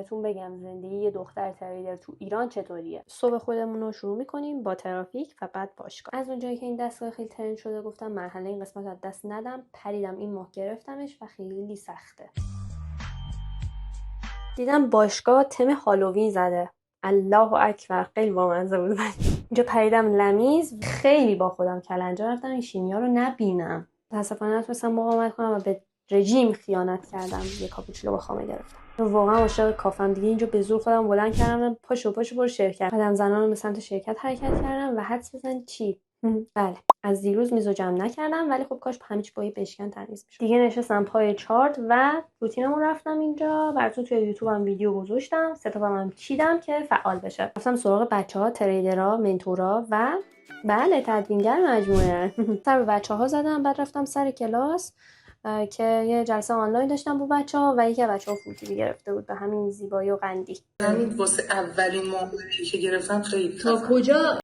بهتون بگم زندگی یه دختر تریدر تو ایران چطوریه. صبح خودمون رو شروع میکنیم با ترافیک و بعد باشگاه. از اونجایی که این دستگاه خیلی ترند شده گفتم مرحله این قسمت از دست ندم، پریدم این ماه گرفتمش و خیلی سخته. دیدم باشگاه تم هالووین زده. الله اکبر، خیلی بامزه بود. اینجا پریدم لمیز، خیلی با خودم کلنجار رفتم این شیمیا رو نبینم. متاسفانه نتونستم مقاومت کنم و به رژیم خیانت کردم. یه کاپوچینو با خامه گرفتم. واقعا عاشق کافم دیگه. اینجا به زور خودم بلند کردم پاشو برو شرکت. بعدم زنان رو به سمت شرکت حرکت کردم و حدس بزن چی؟ بله، از دیروز میزو جمع نکردم، ولی خب کاش همه چی با یه بشکن تمیز میشد. دیگه نشستم پای چارت و روتینمو رفتم اینجا. براتون توی یوتیوبم ویدیو گذاشتم، ستاپم چیدم که فعال بشه. رفتم سراغ بچه‌ها، تریدرها، منتورا و بله تدوینگر مجموعه. سر به بچه‌ها زدم، بعد رفتم سر کلاس که یه جلسه آنلاین داشتم با بچه‌ها و یکی از بچه‌ها فوتبال گرفته بود به همین زیبایی و قندی. همین واسه اولین موقعی که گرفتم خیلی تا کجا